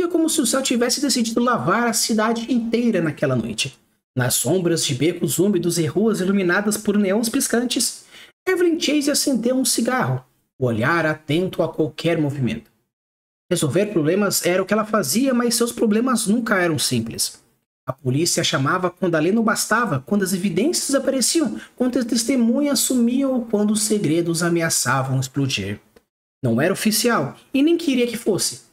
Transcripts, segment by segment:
Havia como se o céu tivesse decidido lavar a cidade inteira naquela noite. Nas sombras de becos úmidos e ruas iluminadas por neons piscantes, Evelyn Chase acendeu um cigarro, o olhar atento a qualquer movimento. Resolver problemas era o que ela fazia, mas seus problemas nunca eram simples. A polícia chamava quando a lei não bastava, quando as evidências apareciam, quando as testemunhas sumiam ou quando os segredos ameaçavam explodir. Não era oficial, e nem queria que fosse.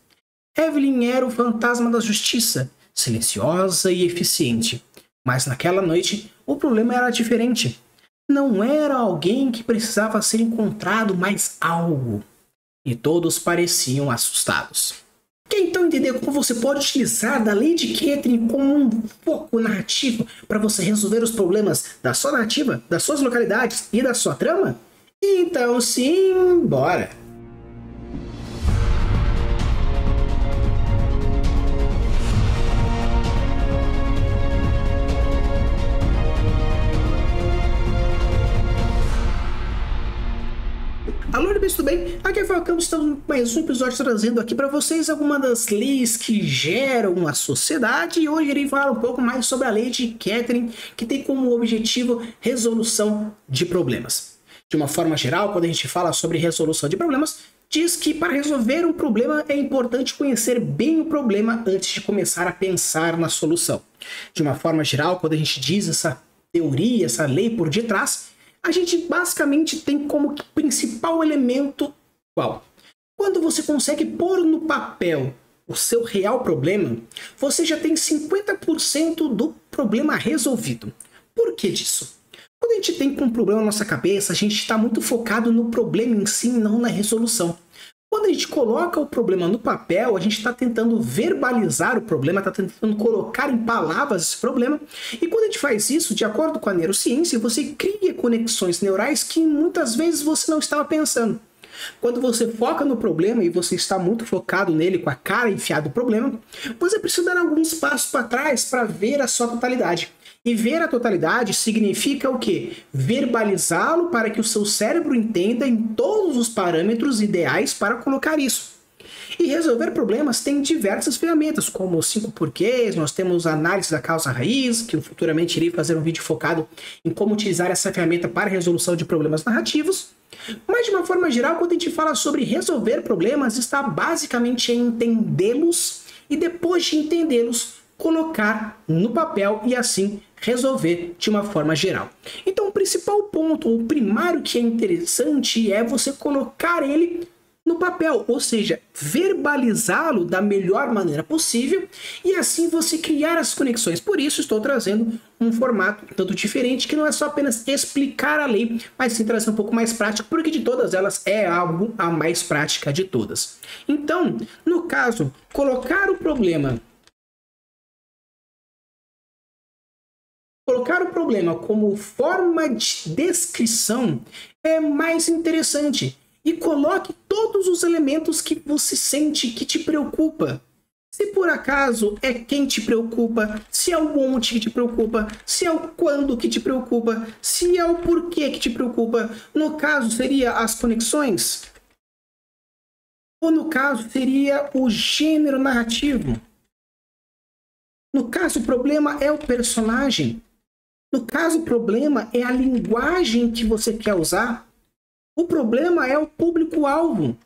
Evelyn era o fantasma da justiça, silenciosa e eficiente. Mas naquela noite, o problema era diferente. Não era alguém que precisava ser encontrado, mas algo. E todos pareciam assustados. Quer então entender como você pode utilizar da lei de Catherine como um foco narrativo para você resolver os problemas da sua narrativa, das suas localidades e da sua trama? Então sim, bora! Alô, tudo bem? Aqui é o Falcão, estamos em mais um episódio trazendo aqui para vocês algumas das leis que geram a sociedade e hoje irei falar um pouco mais sobre a lei de Catherine, que tem como objetivo resolução de problemas. De uma forma geral, quando a gente fala sobre resolução de problemas, diz que para resolver um problema é importante conhecer bem o problema antes de começar a pensar na solução. De uma forma geral, quando a gente diz essa teoria, essa lei por detrás, a gente basicamente tem como principal elemento qual? Quando você consegue pôr no papel o seu real problema, você já tem 50% do problema resolvido. Por que disso? Quando a gente tem um problema na nossa cabeça, a gente está muito focado no problema em si, não na resolução. Quando a gente coloca o problema no papel, a gente está tentando verbalizar o problema, está tentando colocar em palavras esse problema. E quando a gente faz isso, de acordo com a neurociência, você cria conexões neurais que muitas vezes você não estava pensando. Quando você foca no problema e você está muito focado nele, com a cara enfiada no problema, você precisa dar alguns passos para trás para ver a sua totalidade. E ver a totalidade significa o quê? Verbalizá-lo para que o seu cérebro entenda em todos os parâmetros ideais para colocar isso. E resolver problemas tem diversas ferramentas, como os 5 porquês, nós temos a análise da causa raiz, que eu futuramente irei fazer um vídeo focado em como utilizar essa ferramenta para resolução de problemas narrativos. Mas de uma forma geral, quando a gente fala sobre resolver problemas, está basicamente em entendê-los e depois de entendê-los, colocar no papel e assim resolver de uma forma geral. Então o principal ponto, o primário que é interessante é você colocar ele no papel, ou seja, verbalizá-lo da melhor maneira possível e assim você criar as conexões. Por isso estou trazendo um formato tanto diferente, que não é só apenas explicar a lei, mas sim trazer um pouco mais prático, porque de todas elas é algo a mais prática de todas. Então, no caso, colocar o problema como forma de descrição é mais interessante. E coloque todos os elementos que você sente que te preocupa. Se por acaso é quem te preocupa, se é o onde que te preocupa, se é o quando que te preocupa, se é o porquê que te preocupa. No caso, seria as conexões. Ou no caso, seria o gênero narrativo. No caso, o problema é o personagem. No caso, o problema é a linguagem que você quer usar. O problema é o público-alvo.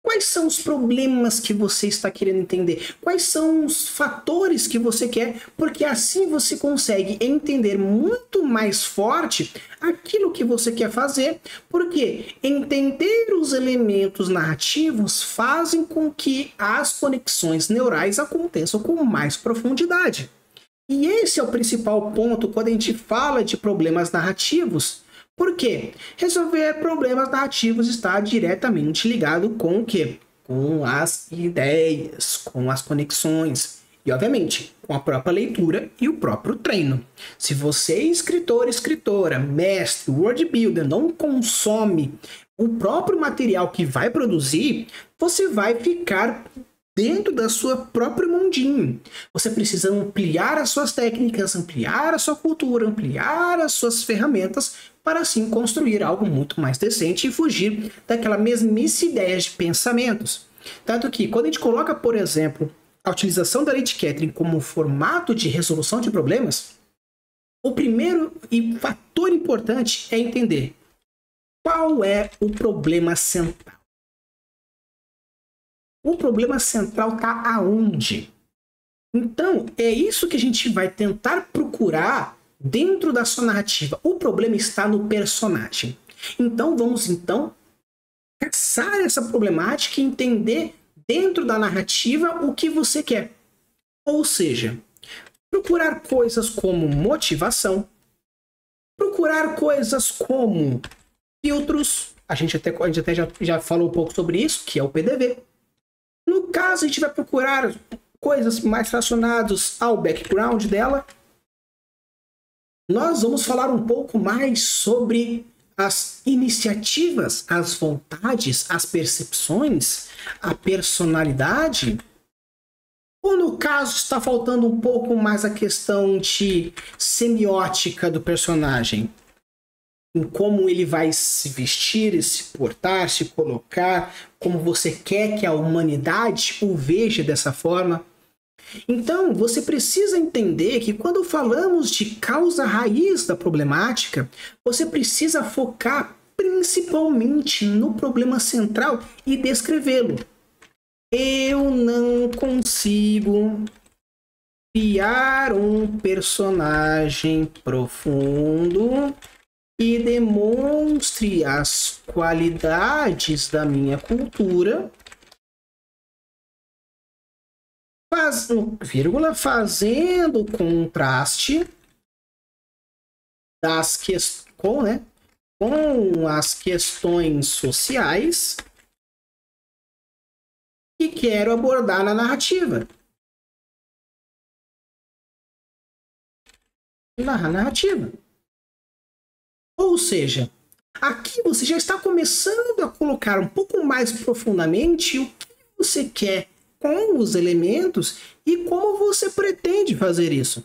Quais são os problemas que você está querendo entender? Quais são os fatores que você quer? Porque assim você consegue entender muito mais forte aquilo que você quer fazer. Porque entender os elementos narrativos fazem com que as conexões neurais aconteçam com mais profundidade. E esse é o principal ponto quando a gente fala de problemas narrativos. Por quê? Resolver problemas narrativos está diretamente ligado com o quê? Com as ideias, com as conexões e, obviamente, com a própria leitura e o próprio treino. Se você, escritor, escritora, mestre, word builder, não consome o próprio material que vai produzir, você vai ficar dentro da sua próprio mundinho. Você precisa ampliar as suas técnicas, ampliar a sua cultura, ampliar as suas ferramentas para assim construir algo muito mais decente e fugir daquela mesmice ideia de pensamentos. Tanto que, quando a gente coloca, por exemplo, a utilização da lei de Catherine como formato de resolução de problemas, o primeiro e fator importante é entender qual é o problema central. O problema central está aonde? Então, é isso que a gente vai tentar procurar dentro da sua narrativa. O problema está no personagem. Então, vamos caçar essa problemática e entender dentro da narrativa o que você quer. Ou seja, procurar coisas como motivação, procurar coisas como filtros, a gente até já falou um pouco sobre isso, que é o PDV. No caso, a gente vai procurar coisas mais relacionadas ao background dela. Nós vamos falar um pouco mais sobre as iniciativas, as vontades, as percepções, a personalidade. Ou no caso, está faltando um pouco mais a questão de semiótica do personagem, em como ele vai se vestir, se portar, se colocar, como você quer que a humanidade o veja dessa forma. Então, você precisa entender que quando falamos de causa raiz da problemática, você precisa focar principalmente no problema central e descrevê-lo. Eu não consigo criar um personagem profundo e demonstre as qualidades da minha cultura, fazendo contraste com as questões sociais que quero abordar na narrativa. Ou seja, aqui você já está começando a colocar um pouco mais profundamente o que você quer com os elementos e como você pretende fazer isso.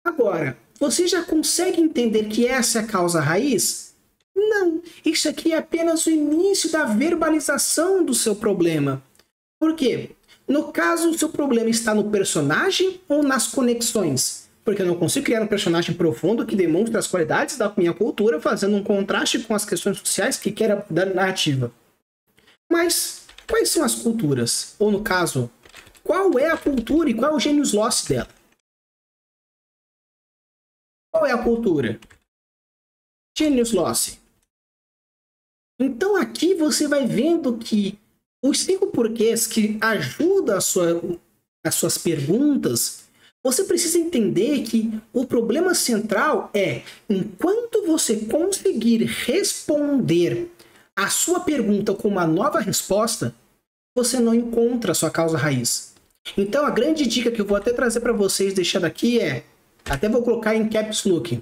Agora, você já consegue entender que essa é a causa raiz? Não, isso aqui é apenas o início da verbalização do seu problema. Por quê? No caso, o seu problema está no personagem ou nas conexões? Porque eu não consigo criar um personagem profundo que demonstre as qualidades da minha cultura, fazendo um contraste com as questões sociais que quero dar narrativa. Mas quais são as culturas? Ou no caso, qual é a cultura e qual é o genius loci dela? Qual é a cultura? Genius loci. Então aqui você vai vendo que os 5 porquês que ajudam as suas perguntas, você precisa entender que o problema central é, enquanto você conseguir responder a sua pergunta com uma nova resposta, você não encontra a sua causa raiz. Então a grande dica que eu vou até trazer para vocês, deixando aqui é, até vou colocar em caps lock.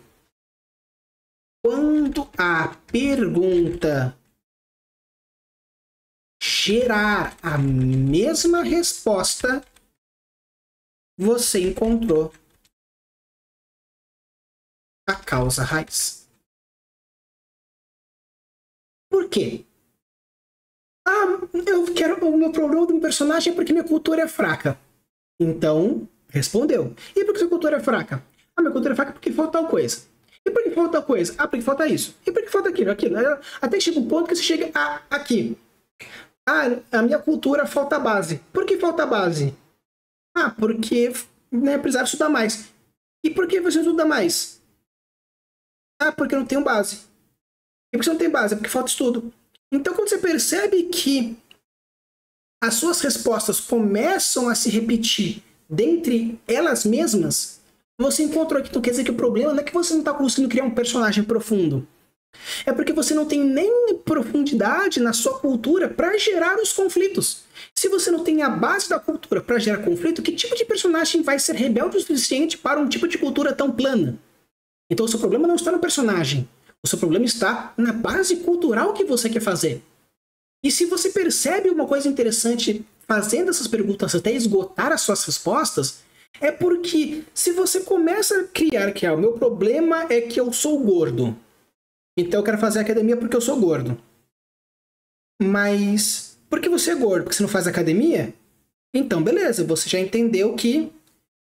Quando a pergunta gerar a mesma resposta, você encontrou a causa raiz. Por quê? Eu quero o meu problema do meu personagem é porque minha cultura é fraca. Então, respondeu. E por que sua cultura é fraca? Minha cultura é fraca porque falta tal coisa. E por que falta tal coisa? Porque falta isso. E por que falta aquilo? Até chega um ponto que você chega aqui. A minha cultura falta base. Por que falta base? Porque precisava estudar mais. E por que você não estuda mais? Porque eu não tenho base. E por que você não tem base? É porque falta estudo. Então, quando você percebe que as suas respostas começam a se repetir dentre elas mesmas, você encontrou aqui. Então, quer dizer que o problema não é que você não está conseguindo criar um personagem profundo. É porque você não tem nem profundidade na sua cultura para gerar os conflitos. Se você não tem a base da cultura para gerar conflito, que tipo de personagem vai ser rebelde o suficiente para um tipo de cultura tão plana? Então o seu problema não está no personagem. O seu problema está na base cultural que você quer fazer. E se você percebe uma coisa interessante fazendo essas perguntas até esgotar as suas respostas, é porque se você começa a criar que o meu problema é que eu sou gordo. Então eu quero fazer academia porque eu sou gordo. Mas Porque você é gordo, porque você não faz academia? Então, beleza, você já entendeu que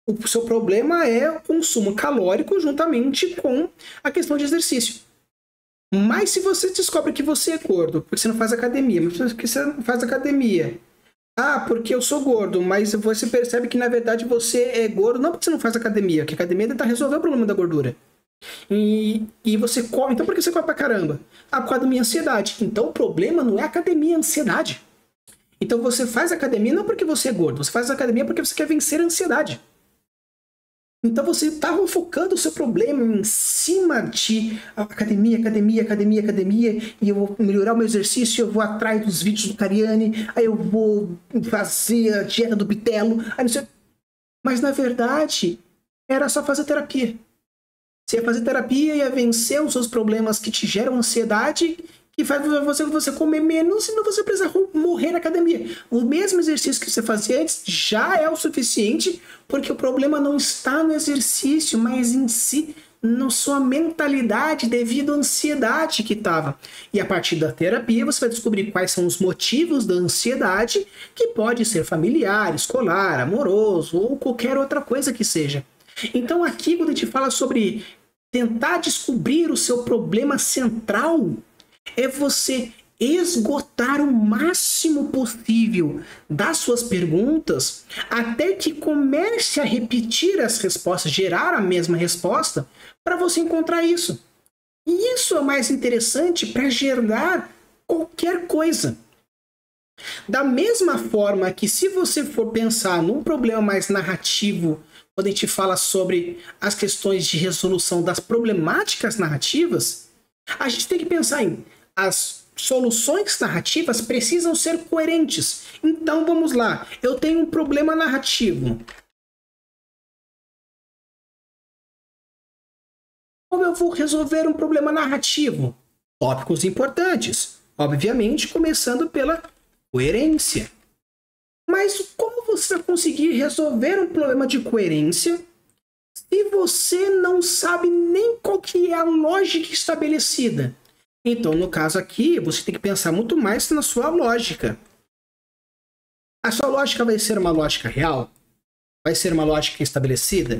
o seu problema é o consumo calórico juntamente com a questão de exercício. Mas se você descobre que você é gordo, porque você não faz academia, mas porque você não faz academia. Ah, porque eu sou gordo, mas você percebe que na verdade você é gordo não porque você não faz academia, porque a academia tenta resolver o problema da gordura. E você come, então por que você come pra caramba? Ah, por causa da minha ansiedade. Então o problema não é a academia, é a ansiedade. Então você faz academia não porque você é gordo, você faz academia porque você quer vencer a ansiedade. Então você estava focando o seu problema em cima de academia, academia, academia, academia, e eu vou melhorar o meu exercício, eu vou atrás dos vídeos do Cariani, aí eu vou fazer a dieta do Bitelo, aí não sei. Mas na verdade, era só fazer terapia. Você ia fazer terapia, ia vencer os seus problemas que te geram ansiedade, que faz você comer menos e não você precisa morrer na academia. O mesmo exercício que você fazia antes já é o suficiente, porque o problema não está no exercício, mas em si, na sua mentalidade devido à ansiedade que estava. E a partir da terapia você vai descobrir quais são os motivos da ansiedade, que pode ser familiar, escolar, amoroso ou qualquer outra coisa que seja. Então aqui quando a gente fala sobre tentar descobrir o seu problema central, é você esgotar o máximo possível das suas perguntas até que comece a repetir as respostas, gerar a mesma resposta para você encontrar isso. E isso é o mais interessante para gerar qualquer coisa. Da mesma forma que se você for pensar num problema mais narrativo, quando a gente fala sobre as questões de resolução das problemáticas narrativas, a gente tem que pensar em as soluções narrativas precisam ser coerentes. Então vamos lá, eu tenho um problema narrativo. Como eu vou resolver um problema narrativo? Tópicos importantes, obviamente começando pela coerência. Mas como você vai conseguir resolver um problema de coerência se você não sabe nem qual que é a lógica estabelecida? Então, no caso aqui, você tem que pensar muito mais na sua lógica. A sua lógica vai ser uma lógica real? Vai ser uma lógica estabelecida?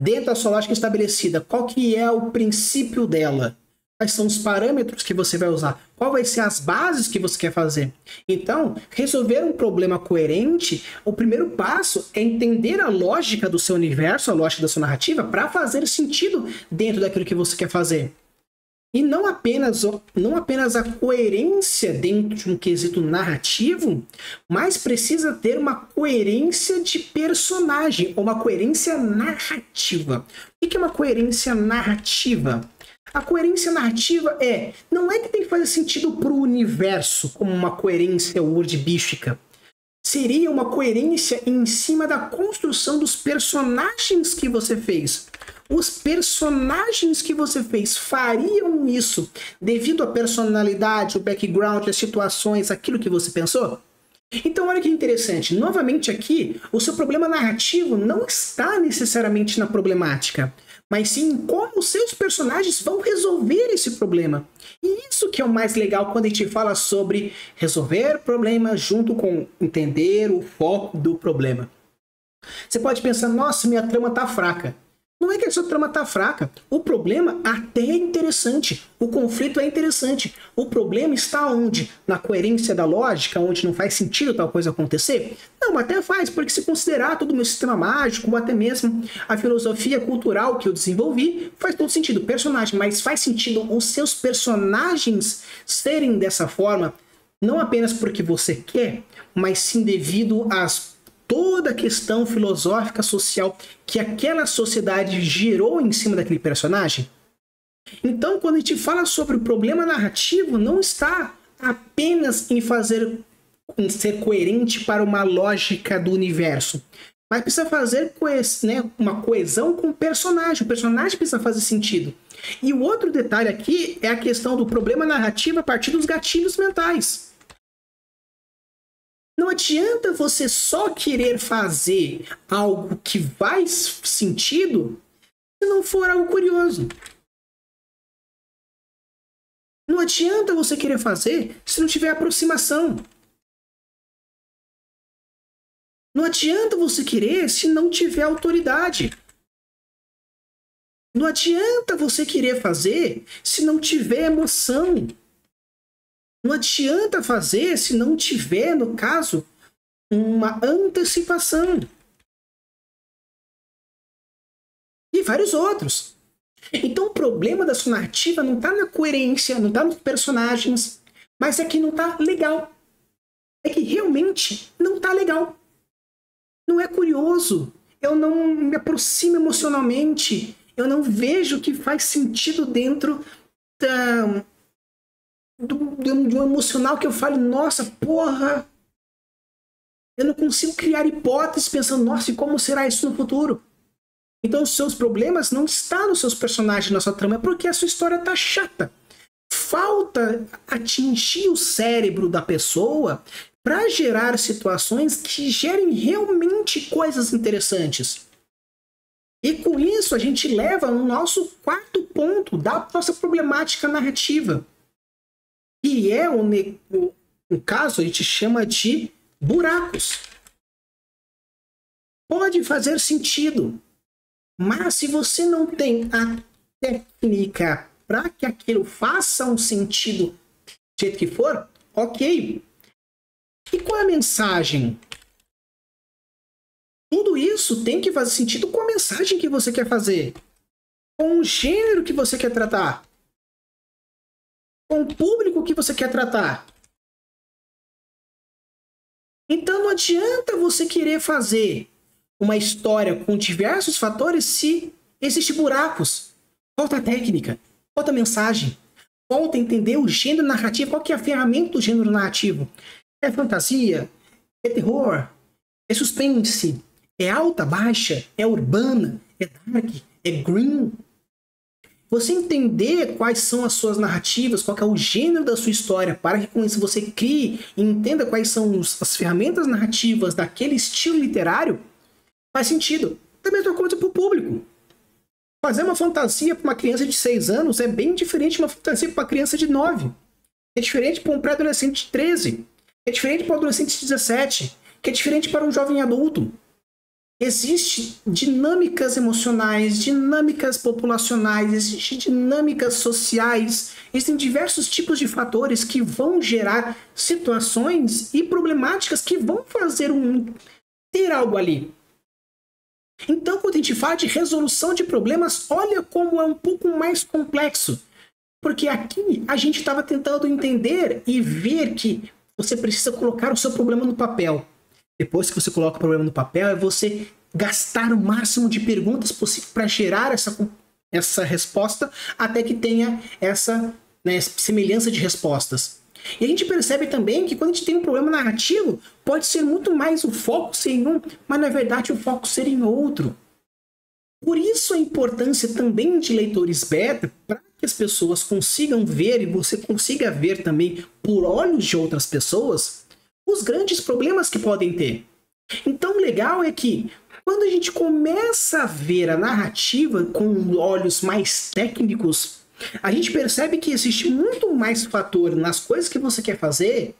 Dentro da sua lógica estabelecida, qual que é o princípio dela? Quais são os parâmetros que você vai usar? Qual vai ser as bases que você quer fazer? Então, resolver um problema coerente, o primeiro passo é entender a lógica do seu universo, a lógica da sua narrativa, para fazer sentido dentro daquilo que você quer fazer. E não apenas a coerência dentro de um quesito narrativo, mas precisa ter uma coerência de personagem, ou uma coerência narrativa. O que é uma coerência narrativa? A coerência narrativa não é que tem que fazer sentido para o universo, como uma coerência wordbística. Seria uma coerência em cima da construção dos personagens que você fez. Os personagens que você fez fariam isso devido à personalidade, o background, as situações, aquilo que você pensou? Então, olha que interessante. Novamente aqui, o seu problema narrativo não está necessariamente na problemática, mas sim em como os seus personagens vão resolver esse problema. E isso que é o mais legal quando a gente fala sobre resolver problemas junto com entender o foco do problema. Você pode pensar, nossa, minha trama tá fraca. Não é que a sua trama tá fraca. O problema até é interessante. O conflito é interessante. O problema está onde? Na coerência da lógica, onde não faz sentido tal coisa acontecer? Não, até faz, porque se considerar todo o meu sistema mágico, ou até mesmo a filosofia cultural que eu desenvolvi, faz todo sentido. Personagem, mas faz sentido os seus personagens serem dessa forma, não apenas porque você quer, mas sim devido às toda a questão filosófica social que aquela sociedade gerou em cima daquele personagem. Então, quando a gente fala sobre o problema narrativo, não está apenas em ser coerente para uma lógica do universo, mas precisa fazer uma coesão com o personagem. O personagem precisa fazer sentido. E o outro detalhe aqui é a questão do problema narrativo a partir dos gatilhos mentais. Não adianta você só querer fazer algo que faz sentido se não for algo curioso. Não adianta você querer fazer se não tiver aproximação. Não adianta você querer se não tiver autoridade. Não adianta você querer fazer se não tiver emoção. Não adianta fazer se não tiver, no caso, uma antecipação. E vários outros. Então o problema da sua narrativa não está na coerência, não está nos personagens, mas é que não está legal. É que realmente não está legal. Não é curioso. Eu não me aproximo emocionalmente. Eu não vejo que faz sentido dentro de um emocional que eu falo, nossa, porra. Eu não consigo criar hipóteses pensando, nossa, e como será isso no futuro? Então os seus problemas não estão nos seus personagens, na sua trama, é porque a sua história tá chata. Falta atingir o cérebro da pessoa para gerar situações que gerem realmente coisas interessantes. E com isso a gente leva no nosso quarto ponto da nossa problemática narrativa. Que é no caso, a gente chama de buracos. Pode fazer sentido. Mas se você não tem a técnica para que aquilo faça um sentido do jeito que for, ok. E qual é a mensagem? Tudo isso tem que fazer sentido com a mensagem que você quer fazer. Com o gênero que você quer tratar. Com o público que você quer tratar. Então não adianta você querer fazer uma história com diversos fatores se existem buracos. Falta técnica, falta mensagem, falta entender o gênero narrativo, qual que é a ferramenta do gênero narrativo. É fantasia, é terror, é suspense, é alta, baixa, é urbana, é dark, é green. Você entender quais são as suas narrativas, qual que é o gênero da sua história, para que com isso você crie e entenda quais são as ferramentas narrativas daquele estilo literário, faz sentido. Da mesma coisa para o público. Fazer uma fantasia para uma criança de 6 anos é bem diferente de uma fantasia para uma criança de 9. É diferente para um pré-adolescente de 13. É diferente para um adolescente de 17. Que é diferente para um jovem adulto. Existem dinâmicas emocionais, dinâmicas populacionais, existem dinâmicas sociais, existem diversos tipos de fatores que vão gerar situações e problemáticas que vão fazer ter algo ali. Então, quando a gente fala de resolução de problemas, olha como é um pouco mais complexo. Porque aqui a gente estava tentando entender e ver que você precisa colocar o seu problema no papel. Depois que você coloca o problema no papel, é você gastar o máximo de perguntas possível para gerar essa resposta até que tenha essa semelhança de respostas. E a gente percebe também que quando a gente tem um problema narrativo, pode ser muito mais o foco ser em um, mas na verdade o foco ser em outro. Por isso a importância também de leitores beta, para que as pessoas consigam ver e você consiga ver também por olhos de outras pessoas, os grandes problemas que podem ter. Então o legal é que quando a gente começa a ver a narrativa com olhos mais técnicos, a gente percebe que existe muito mais fator nas coisas que você quer fazer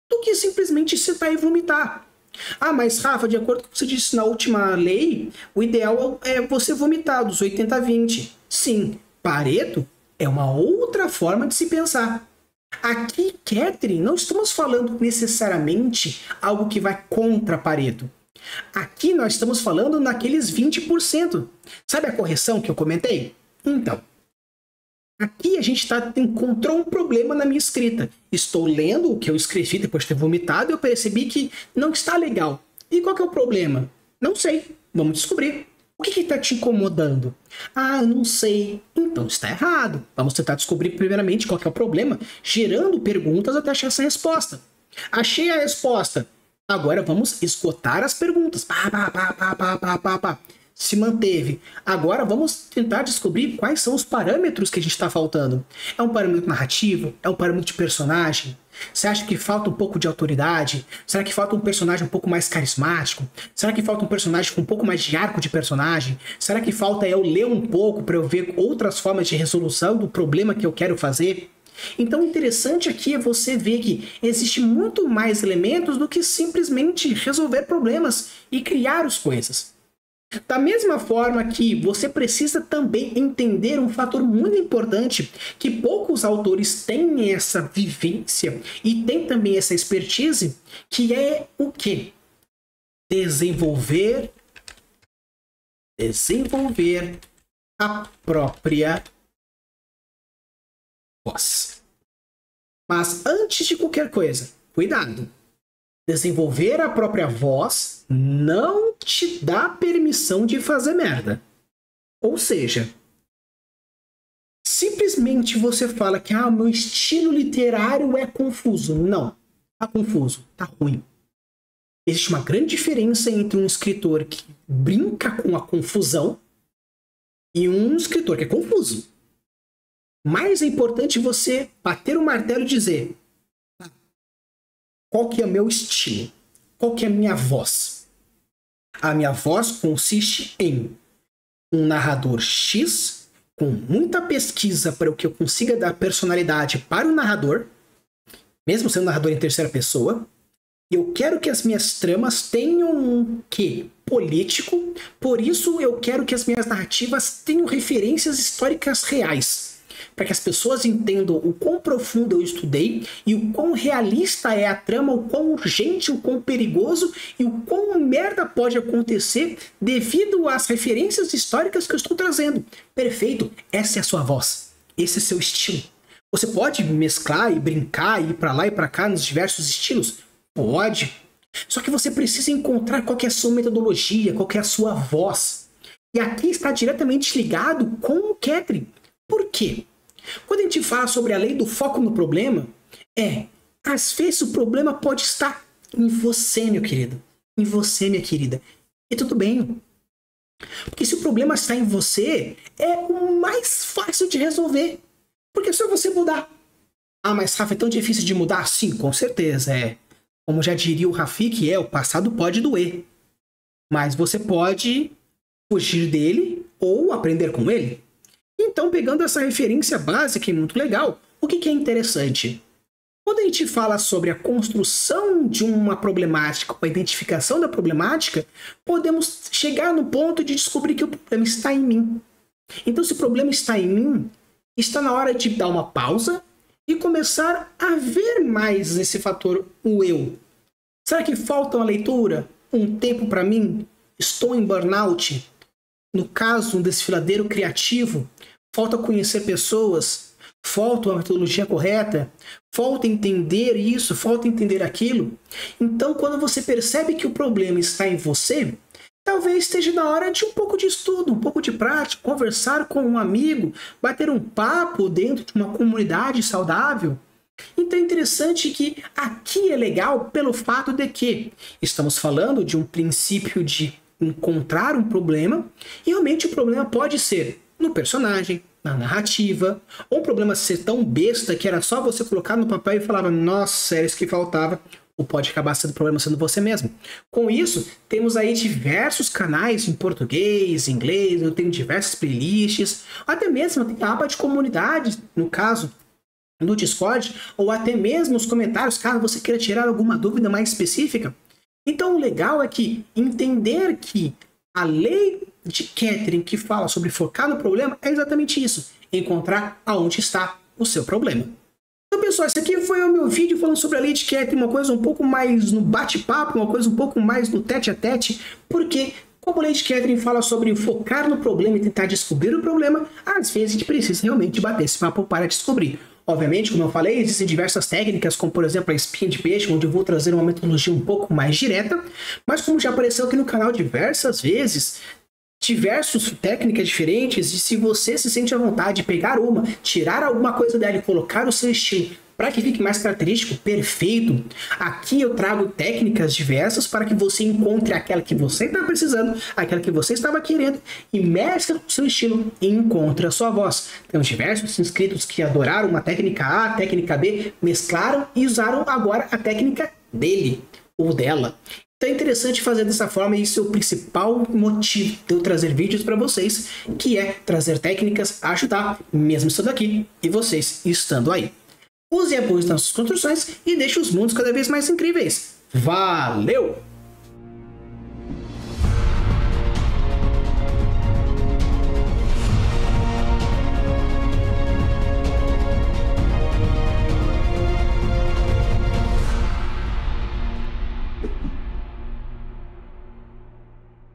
do que simplesmente citar e vomitar. Ah, mas Rafa, de acordo com o que você disse na última lei, o ideal é você vomitar dos 80-20. Sim, Pareto é uma outra forma de se pensar. Aqui, Catherine, não estamos falando necessariamente algo que vai contra Pareto. Aqui nós estamos falando naqueles 20%. Sabe a correção que eu comentei? Então, aqui a gente encontrou um problema na minha escrita. Estou lendo o que eu escrevi depois de ter vomitado e eu percebi que não está legal. E qual que é o problema? Não sei. Vamos descobrir. O que está te incomodando? Ah, não sei. Então está errado. Vamos tentar descobrir primeiramente qual que é o problema, gerando perguntas até achar essa resposta. Achei a resposta. Agora vamos esgotar as perguntas. Se manteve. Agora vamos tentar descobrir quais são os parâmetros que a gente está faltando. É um parâmetro narrativo? É um parâmetro de personagem? Você acha que falta um pouco de autoridade? Será que falta um personagem um pouco mais carismático? Será que falta um personagem com um pouco mais de arco de personagem? Será que falta eu ler um pouco para eu ver outras formas de resolução do problema que eu quero fazer? Então o interessante aqui é você ver que existe muito mais elementos do que simplesmente resolver problemas e criar as coisas. Da mesma forma que você precisa também entender um fator muito importante que poucos autores têm essa vivência e têm também essa expertise, que é o quê? Desenvolver a própria voz. Mas antes de qualquer coisa, cuidado! Desenvolver a própria voz não te dá permissão de fazer merda. Ou seja, simplesmente você fala que meu estilo literário é confuso. Não, tá confuso, tá ruim. Existe uma grande diferença entre um escritor que brinca com a confusão e um escritor que é confuso. Mais é importante você bater o martelo e dizer: qual que é o meu estilo? Qual que é a minha voz? A minha voz consiste em um narrador X com muita pesquisa para o que eu consiga dar personalidade para o narrador, mesmo sendo um narrador em terceira pessoa. Eu quero que as minhas tramas tenham um quê político, por isso eu quero que as minhas narrativas tenham referências históricas reais, para que as pessoas entendam o quão profundo eu estudei e o quão realista é a trama, o quão urgente, o quão perigoso e o quão merda pode acontecer devido às referências históricas que eu estou trazendo. Perfeito, essa é a sua voz, esse é seu estilo. Você pode mesclar e brincar, e ir para lá e para cá nos diversos estilos? Pode. Só que você precisa encontrar qual que é a sua metodologia, qual que é a sua voz. E aqui está diretamente ligado com o Catherine. Por quê? Quando a gente fala sobre a lei do foco no problema, às vezes o problema pode estar em você, meu querido. Em você, minha querida. E tudo bem. Porque se o problema está em você, é o mais fácil de resolver. Porque é só você mudar. Mas Rafa, é tão difícil de mudar? Sim, com certeza, Como já diria o Rafik, o passado pode doer. Mas você pode fugir dele ou aprender com ele. Então, pegando essa referência básica e muito legal, o que é interessante? Quando a gente fala sobre a construção de uma problemática, a identificação da problemática, podemos chegar no ponto de descobrir que o problema está em mim. Então, se o problema está em mim, está na hora de dar uma pausa e começar a ver mais esse fator, o eu. Será que falta uma leitura? Um tempo para mim? Estou em burnout? No caso, um desfiladeiro criativo? Falta conhecer pessoas? Falta uma metodologia correta? Falta entender isso? Falta entender aquilo? Então, quando você percebe que o problema está em você, talvez esteja na hora de um pouco de estudo, um pouco de prática, conversar com um amigo, bater um papo dentro de uma comunidade saudável. Então é interessante que aqui é legal pelo fato de que estamos falando de um princípio de encontrar um problema, e realmente o problema pode ser no personagem, na narrativa, ou um problema ser tão besta que era só você colocar no papel e falava, nossa, era isso que faltava, ou pode acabar sendo problema sendo você mesmo. Com isso, temos aí diversos canais em português, em inglês, eu tenho diversas playlists, até mesmo tem a aba de comunidade, no caso, no Discord, ou até mesmo os comentários, caso você queira tirar alguma dúvida mais específica. Então o legal é que entender que a lei de Catherine que fala sobre focar no problema é exatamente isso, encontrar aonde está o seu problema. Então, pessoal, esse aqui foi o meu vídeo falando sobre a lei de Catherine, uma coisa um pouco mais no bate-papo, uma coisa um pouco mais no tete-a-tete, porque como a lei de Catherine fala sobre focar no problema e tentar descobrir o problema, às vezes a gente precisa realmente bater esse papo para descobrir. Obviamente, como eu falei, existem diversas técnicas, como por exemplo a espinha de peixe, onde eu vou trazer uma metodologia um pouco mais direta, mas como já apareceu aqui no canal diversas vezes, diversas técnicas diferentes, e se você se sente à vontade de pegar uma, tirar alguma coisa dela e colocar o seu estilo para que fique mais característico, perfeito. Aqui eu trago técnicas diversas para que você encontre aquela que você está precisando, aquela que você estava querendo, e mescla o seu estilo e encontre a sua voz. Temos diversos inscritos que adoraram uma técnica A, técnica B, mesclaram e usaram agora a técnica dele ou dela. Então é interessante fazer dessa forma, e isso é o principal motivo de eu trazer vídeos para vocês, que é trazer técnicas, ajudar, mesmo estando aqui e vocês estando aí. use apoios nas suas construções e deixe os mundos cada vez mais incríveis. Valeu!